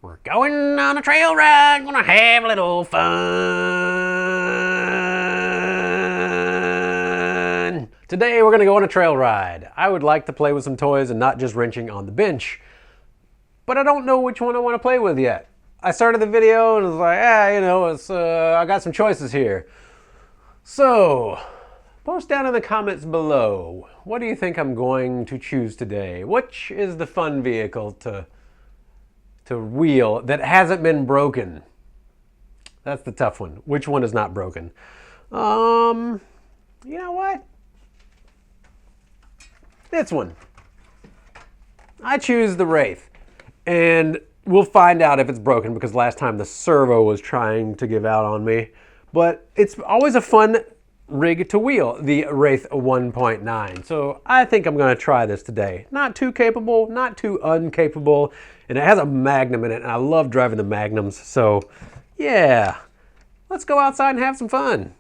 We're going on a trail ride, gonna have a little fun. Today we're gonna go on a trail ride. I would like to play with some toys and not just wrenching on the bench, but I don't know which one I want to play with yet. I started the video and was like, I got some choices here. So, post down in the comments below, what do you think I'm going to choose today? Which is the fun vehicle to wheel that hasn't been broken? That's the tough one. Which one is not broken? You know what? This one. I choose the Wraith. And we'll find out if it's broken because last time the servo was trying to give out on me. But it's always a fun rig to wheel, the Wraith 1.9. So I think I'm going to try this today. Not too capable, not too uncapable. And it has a Magnum in it, and I love driving the Magnums. So yeah, let's go outside and have some fun.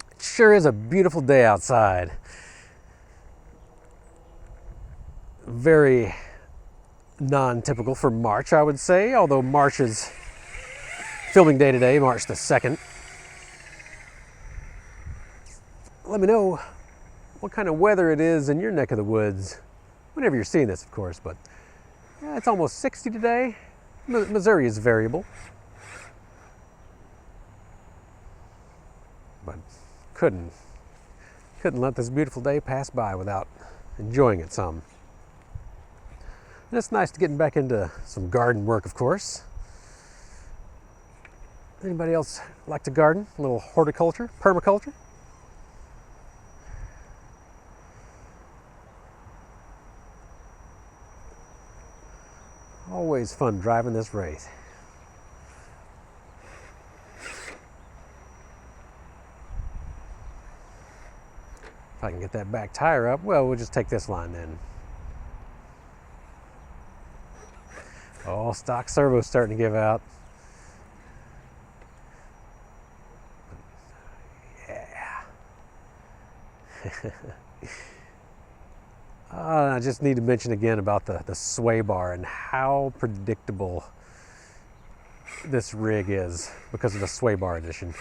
It sure is a beautiful day outside. Very non-typical for March, I would say, although March is filming day today, March the 2nd. Let me know what kind of weather it is in your neck of the woods, whenever you're seeing this, of course, but yeah, it's almost 60 today. Missouri is variable, but couldn't let this beautiful day pass by without enjoying it some. And it's nice to getting back into some garden work, of course. Anybody else like to garden? A little horticulture, permaculture? Always fun driving this Wraith. If I can get that back tire up, well, we'll just take this line then. Oh, stock servo's starting to give out. Yeah. I just need to mention again about the sway bar and how predictable this rig is because of the sway bar edition.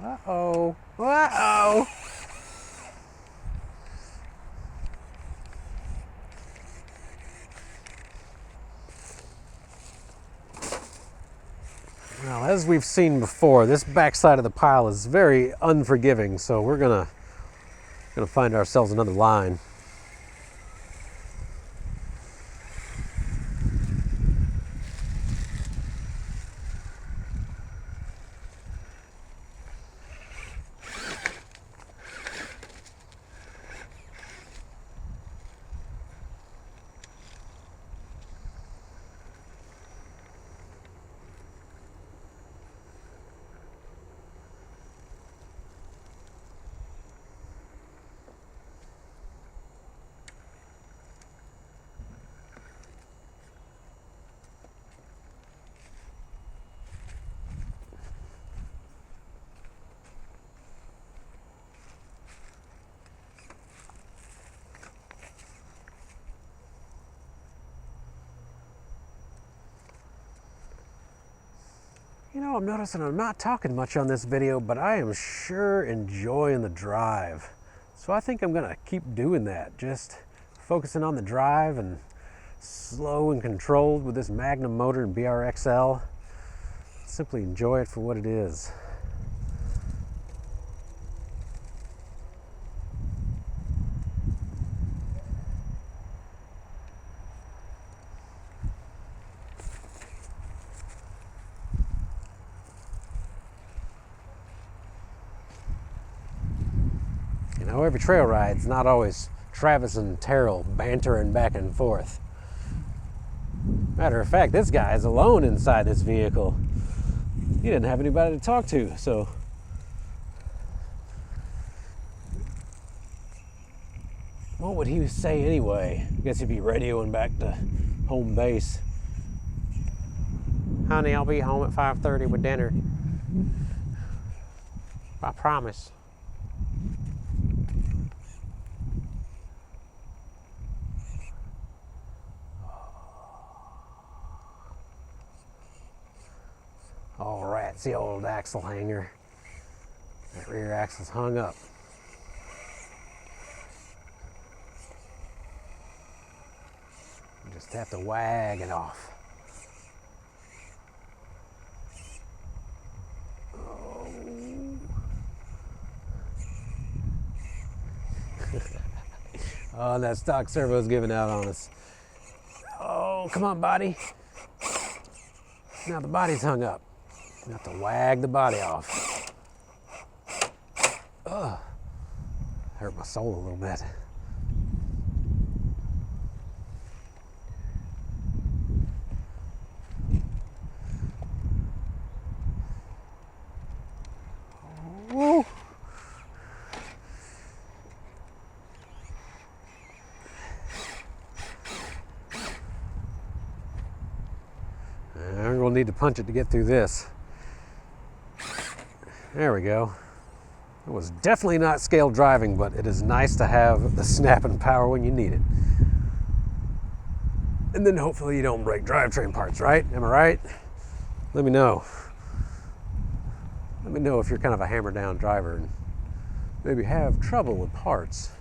Uh-oh. Uh-oh. Well, as we've seen before, this backside of the pile is very unforgiving, so we're gonna find ourselves another line. You know, I'm noticing I'm not talking much on this video, but I am sure enjoying the drive. So I think I'm gonna keep doing that, just focusing on the drive and slow and controlled with this Magnum motor and BRXL. Simply enjoy it for what it is. You know, every trail ride's not always Travis and Terrell bantering back and forth. Matter of fact, this guy is alone inside this vehicle. He didn't have anybody to talk to, so what would he say anyway? I guess he'd be radioing back to home base. Honey, I'll be home at 5:30 with dinner. I promise. All right, it's the old axle hanger. That rear axle's hung up. You just have to wag it off. Oh, that stock servo's giving out on us. Oh, come on, body. Now the body's hung up. You have to wag the body off. Ugh. Hurt my soul a little bit. Woo. I'm going to need to punch it to get through this. There we go. It was definitely not scale driving, but it is nice to have the snapping power when you need it. And then hopefully you don't break drivetrain parts, right? Am I right? Let me know. Let me know if you're kind of a hammer down driver and maybe have trouble with parts.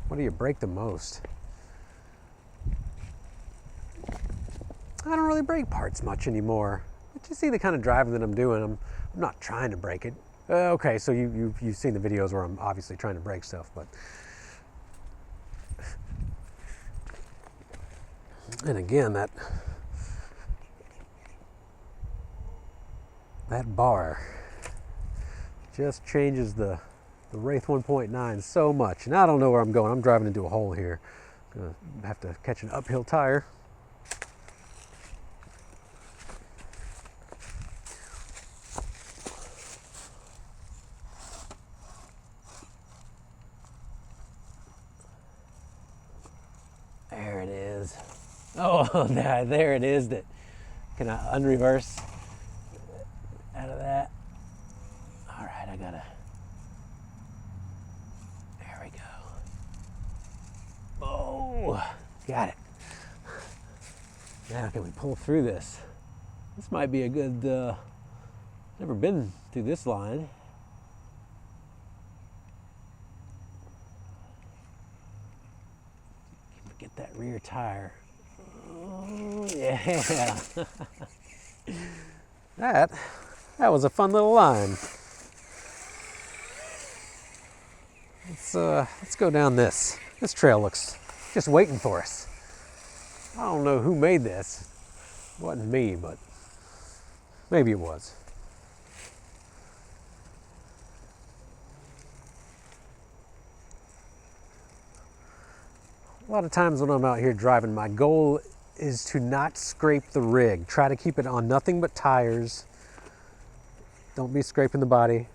What do you break the most? I don't really break parts much anymore. But you see the kind of driving that I'm doing. I'm not trying to break it. Okay, so you've seen the videos where I'm obviously trying to break stuff, but and again that bar just changes the Wraith 1.9 so much. And I don't know where I'm going. I'm driving into a hole here. Gonna have to catch an uphill tire. There it is. Oh, there it is. That can I unreverse out of that? All right, I gotta. There we go. Oh, got it. Now can we pull through this? This might be a good. Never been through this line. Get that rear tire. Oh, yeah. That was a fun little line. Let's go down this. This trail looks just waiting for us. I don't know who made this. It wasn't me, but maybe it was. A lot of times when I'm out here driving, my goal is to not scrape the rig. Try to keep it on nothing but tires. Don't be scraping the body.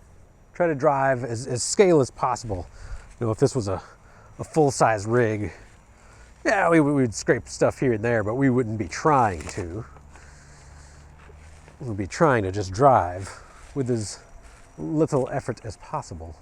Try to drive as scale as possible. You know, if this was a full-size rig, yeah, we would scrape stuff here and there, but we wouldn't be trying to. We'd be trying to just drive with as little effort as possible.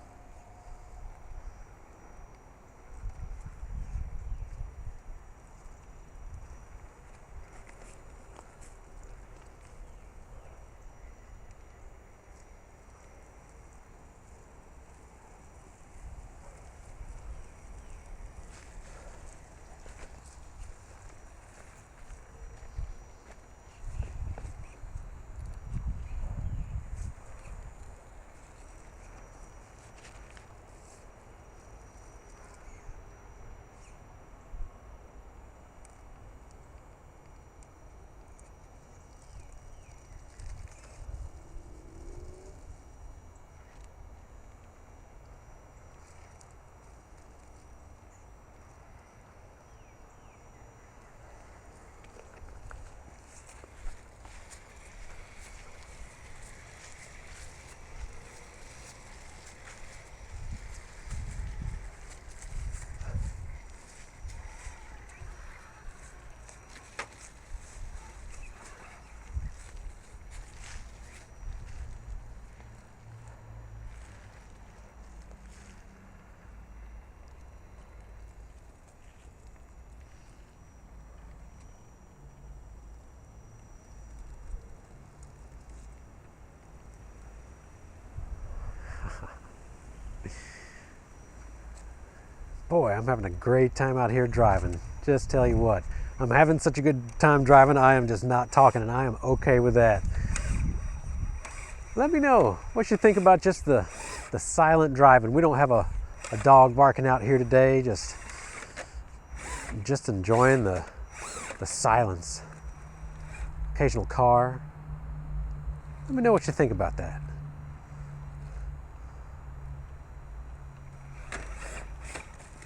Boy, I'm having a great time out here driving. Just tell you what, I'm having such a good time driving, I am just not talking, and I am okay with that. Let me know what you think about just the silent driving. We don't have a dog barking out here today, just enjoying the silence. Occasional car. Let me know what you think about that.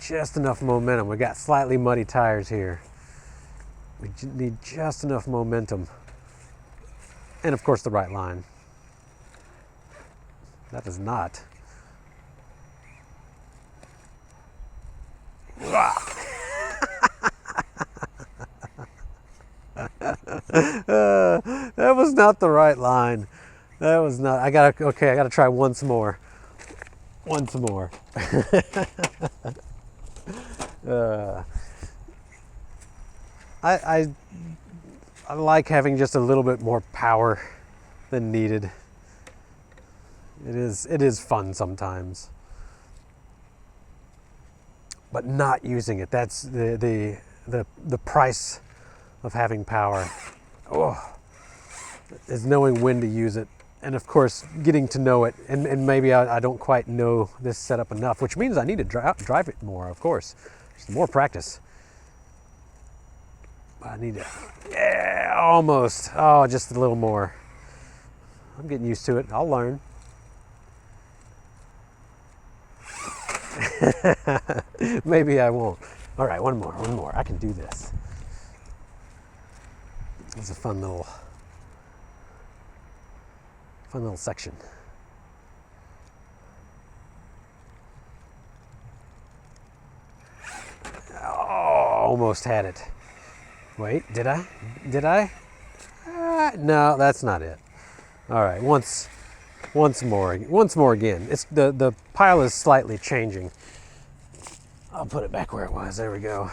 Just enough momentum. We got slightly muddy tires here. We need just enough momentum. And of course the right line. That is not. That was not the right line. That was not. I gotta try once more. Once more. I like having just a little bit more power than needed. It is fun sometimes, but not using it. That's the price of having power. Oh, is knowing when to use it, and of course getting to know it. And maybe I don't quite know this setup enough, which means I need to drive it more. Of course, just more practice. I need to, yeah, almost. Oh, just a little more. I'm getting used to it. I'll learn. Maybe I won't. All right, one more. I can do this. It's a fun little section. Oh, almost had it. Wait, did I? No, that's not it. All right, once more again. It's the pile is slightly changing. I'll put it back where it was. There we go.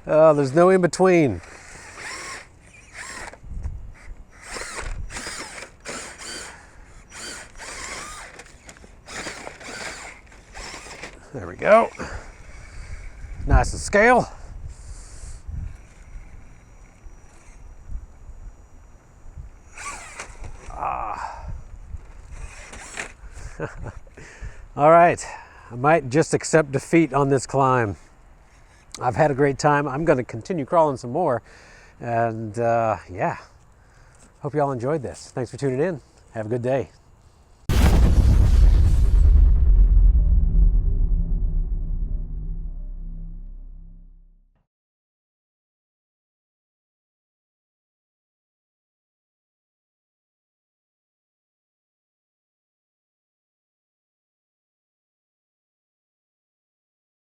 Oh, there's no in between. There we go. Nice and scale. All right, I might just accept defeat on this climb. I've had a great time. I'm going to continue crawling some more. And yeah, hope you all enjoyed this. Thanks for tuning in. Have a good day.